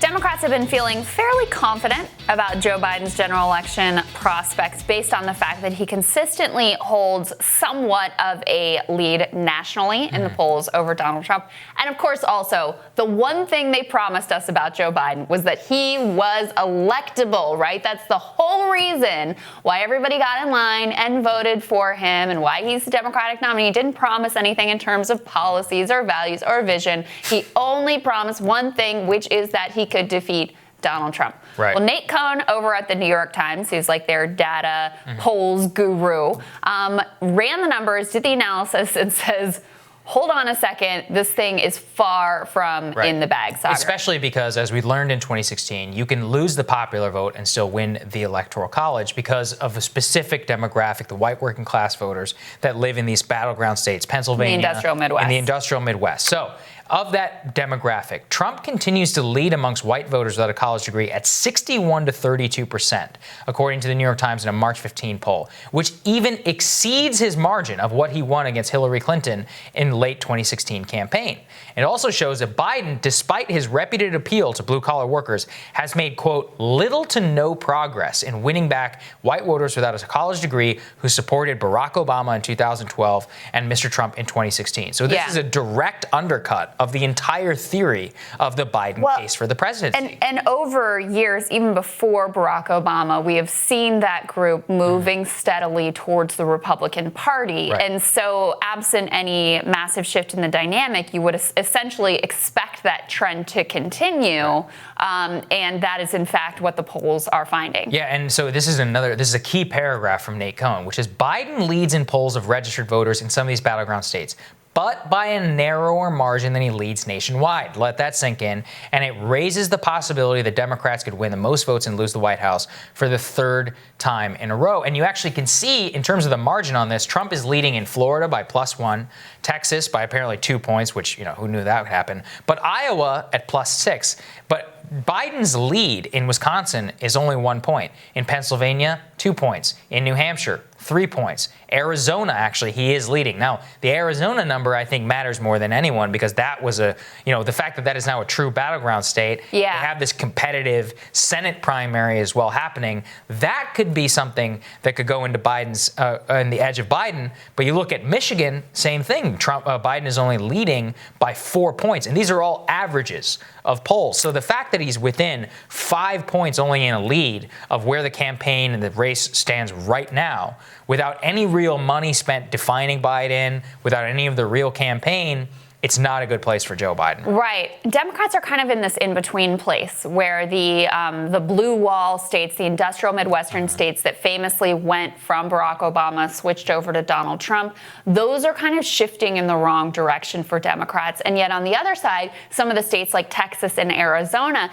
Democrats have been feeling fairly confident about Joe Biden's general election prospects based on the fact that he consistently holds somewhat of a lead nationally in the polls over Donald Trump. And of course, also, the one thing they promised us about Joe Biden was that he was electable, right? That's the whole reason why everybody got in line and voted for him and why he's the Democratic nominee. He didn't promise anything in terms of policies or values or vision. He only promised one thing, which is that he could defeat Donald Trump. Right. Well, Nate Cohn over at the New York Times, who's like their data polls guru, ran the numbers, did the analysis, and says, hold on a second, this thing is far from in the bag, Saagar. Especially because, as we learned in 2016, you can lose the popular vote and still win the Electoral College because of a specific demographic, the white working class voters that live in these battleground states, Pennsylvania, in the industrial Midwest. In the industrial Midwest. So, of that demographic, Trump continues to lead amongst white voters without a college degree at 61 to 32%, according to the New York Times in a March 15 poll, which even exceeds his margin of what he won against Hillary Clinton in the late 2016 campaign. It also shows that Biden, despite his repeated appeal to blue-collar workers, has made, quote, little to no progress in winning back white voters without a college degree who supported Barack Obama in 2012 and Mr. Trump in 2016. So this is a direct undercut of the entire theory of the Biden case for the presidency. And over years, even before Barack Obama, we have seen that group moving steadily towards the Republican Party. Right. And so absent any massive shift in the dynamic, you would essentially expect that trend to continue. And that is, in fact, what the polls are finding. Yeah, and so this is a key paragraph from Nate Cohn, which is Biden leads in polls of registered voters in some of these battleground states, but by a narrower margin than he leads nationwide. Let that sink in. And it raises the possibility that Democrats could win the most votes and lose the White House for the third time in a row. And you actually can see, in terms of the margin on this, Trump is leading in Florida by +1, Texas by apparently 2 points, which, who knew that would happen, but Iowa at +6. But Biden's lead in Wisconsin is only 1 point. In Pennsylvania, 2 points. In New Hampshire, 3 points. Arizona, actually, he is leading. Now, the Arizona number, I think, matters more than anyone because that was the fact that that is now a true battleground state. Yeah. They have this competitive Senate primary as well happening. That could be something that could go into Biden's, in the edge of Biden. But you look at Michigan, same thing. Biden is only leading by 4 points. And these are all averages of polls. So the fact that he's within 5 points only in a lead of where the campaign and the race stands right now, without any real money spent defining Biden, without any of the real campaign, it's not a good place for Joe Biden. Right. Democrats are kind of in this in-between place where the blue wall states, the industrial Midwestern states that famously went from Barack Obama, switched over to Donald Trump, those are kind of shifting in the wrong direction for Democrats. And yet on the other side, some of the states like Texas and Arizona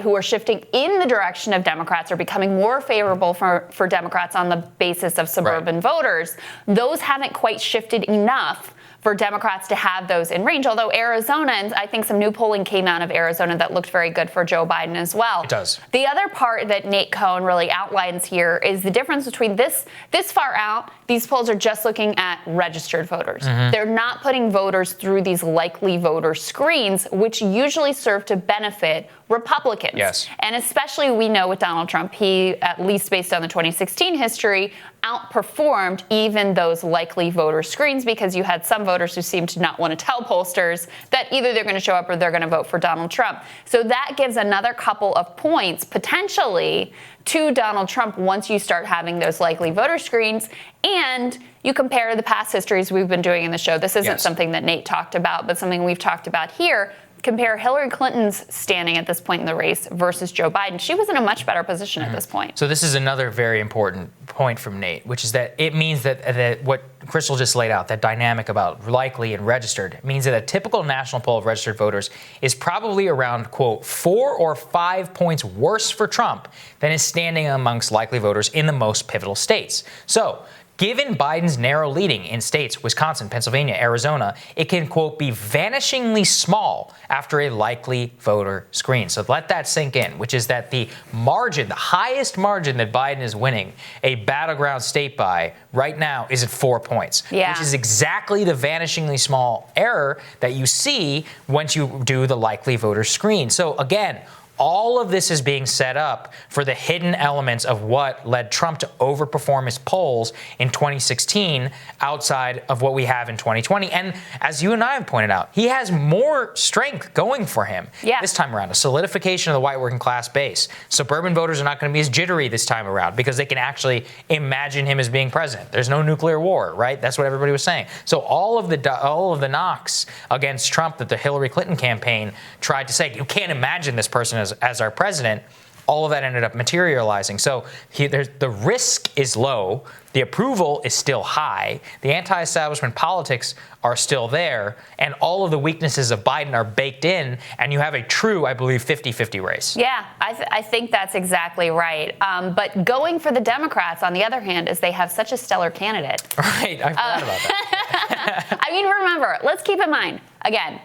who are shifting in the direction of Democrats, are becoming more favorable for Democrats on the basis of suburban voters. Those haven't quite shifted enough for Democrats to have those in range, although Arizona, and I think some new polling came out of Arizona that looked very good for Joe Biden as well. It does. The other part that Nate Cohn really outlines here is the difference between this far out. These polls are just looking at registered voters. They're not putting voters through these likely voter screens, which usually serve to benefit Republicans. Yes. And especially we know with Donald Trump, he, at least based on the 2016 history, outperformed even those likely voter screens because you had some voters who seemed to not want to tell pollsters that either they're going to show up or they're going to vote for Donald Trump. So that gives another couple of points potentially to Donald Trump once you start having those likely voter screens. And you compare the past histories we've been doing in the show. This isn't something that Nate talked about, but something we've talked about here. Compare Hillary Clinton's standing at this point in the race versus Joe Biden. She was in a much better position at this point. So this is another very important point from Nate, which is that it means that what Krystal just laid out, that dynamic about likely and registered, means that a typical national poll of registered voters is probably around, quote, 4 or 5 points worse for Trump than his standing amongst likely voters in the most pivotal states. So Given Biden's narrow leading in states, Wisconsin, Pennsylvania, Arizona, it can, quote, be vanishingly small after a likely voter screen. So let that sink in, which is that the margin, the highest margin that Biden is winning a battleground state by right now is at 4 points, which is exactly the vanishingly small error that you see once you do the likely voter screen. So again, all of this is being set up for the hidden elements of what led Trump to overperform his polls in 2016 outside of what we have in 2020. And as you and I have pointed out, he has more strength going for him this time around, a solidification of the white working class base. Suburban voters are not going to be as jittery this time around because they can actually imagine him as being president. There's no nuclear war, right? That's what everybody was saying. So all of the knocks against Trump that the Hillary Clinton campaign tried to say, you can't imagine this person as our president, all of that ended up materializing. So the risk is low. The approval is still high. The anti-establishment politics are still there. And all of the weaknesses of Biden are baked in. And you have a true, I believe, 50-50 race. Yeah, I think that's exactly right. But going for the Democrats, on the other hand, is they have such a stellar candidate. Right. I forgot about that. I mean, remember, let's keep in mind, again,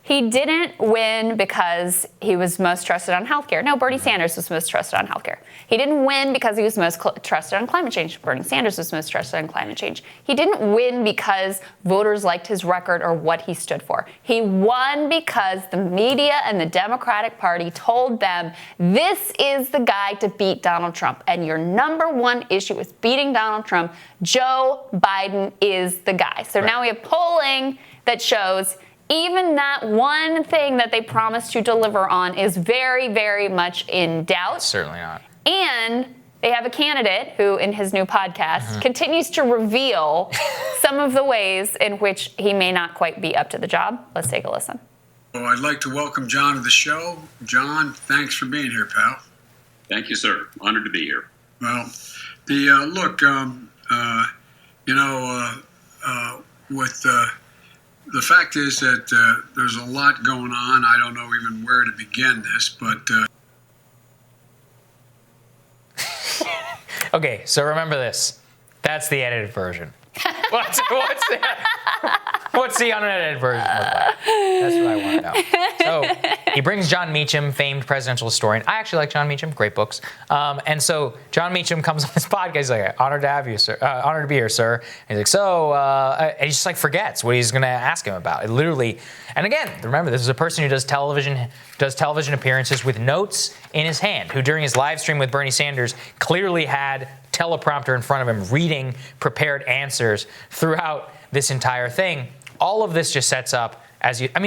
he didn't win because he was most trusted on healthcare. No, Bernie Sanders was most trusted on healthcare. He didn't win because he was most trusted on climate change. Bernie Sanders was most trusted on climate change. He didn't win because voters liked his record or what he stood for. He won because the media and the Democratic Party told them, this is the guy to beat Donald Trump. And your number one issue is beating Donald Trump. Joe Biden is the guy. So now we have polling that shows even that one thing that they promised to deliver on is very, very much in doubt. Certainly not. And they have a candidate who, in his new podcast, continues to reveal some of the ways in which he may not quite be up to the job. Let's take a listen. Well, I'd like to welcome John to the show. John, thanks for being here, pal. Thank you, sir. Honored to be here. Well, the fact is that there's a lot going on. I don't know even where to begin this, but... Okay, so remember this. That's the edited version. What's the unedited version look like? That's what I want to know. So he brings John Meacham, famed presidential historian. I actually like John Meacham, great books. And so John Meacham comes on this podcast. He's like, honored to have you, sir. Honored to be here, sir. And he's like, and he just like forgets what he's going to ask him about. It literally, and again, remember, this is a person who does television appearances with notes in his hand, who during his live stream with Bernie Sanders clearly had teleprompter in front of him reading prepared answers throughout this entire thing. All of this just sets up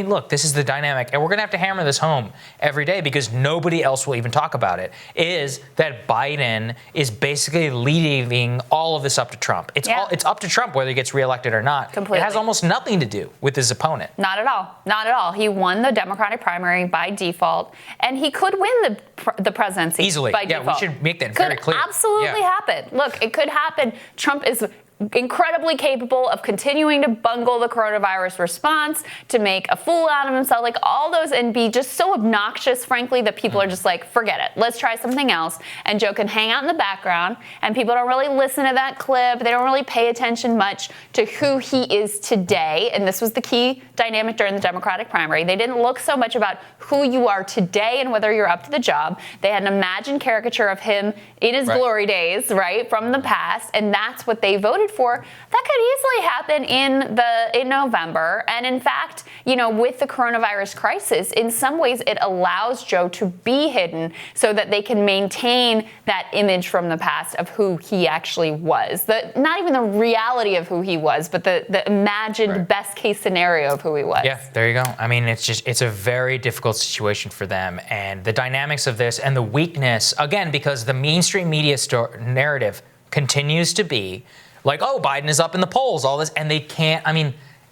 look, this is the dynamic, and we're going to have to hammer this home every day because nobody else will even talk about it, is that Biden is basically leaving all of this up to Trump. It's up to Trump whether he gets reelected or not. Completely. It has almost nothing to do with his opponent. Not at all. Not at all. He won the Democratic primary by default, and he could win the presidency easily. by default. We should make that very clear. Could absolutely happen. Look, it could happen. Trump is incredibly capable of continuing to bungle the coronavirus response, to make a fool out of himself, like all those, and be just so obnoxious, frankly, that people are just like, forget it. Let's try something else. And Joe can hang out in the background, and people don't really listen to that clip. They don't really pay attention much to who he is today. And this was the key dynamic during the Democratic primary. They didn't look so much about who you are today and whether you're up to the job. They had an imagined caricature of him in his glory days, right, from the past, and that's what they voted for. That could easily happen in November. And in fact, with the coronavirus crisis, in some ways it allows Joe to be hidden so that they can maintain that image from the past of who he actually was. Not even the reality of who he was, but the imagined best case scenario of who he was. Yeah, there you go. I mean, it's a very difficult situation for them. And the dynamics of this and the weakness, again, because the mainstream media narrative continues to be like, oh, Biden is up in the polls, all this, and they can't,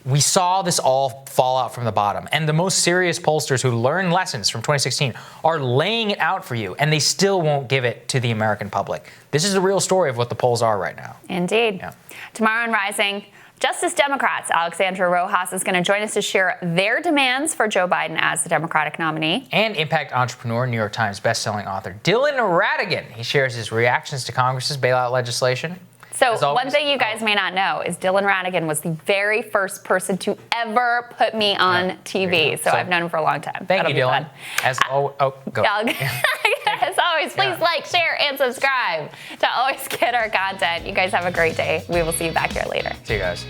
we saw this all fall out from the bottom. And the most serious pollsters who learned lessons from 2016 are laying it out for you, and they still won't give it to the American public. This is the real story of what the polls are right now. Indeed. Yeah. Tomorrow on Rising, Justice Democrats Alexandra Rojas is going to join us to share their demands for Joe Biden as the Democratic nominee. And impact entrepreneur, New York Times bestselling author Dylan Ratigan. He shares his reactions to Congress's bailout legislation. So As always- one thing you guys may not know is Dylan Radigan was the very first person to ever put me on there TV. you go. So So I've known him for a long time. Thank That'll you, be Dylan. fun. As go. As always, please like, share, and subscribe to always get our content. You guys have a great day. We will see you back here later. See you guys.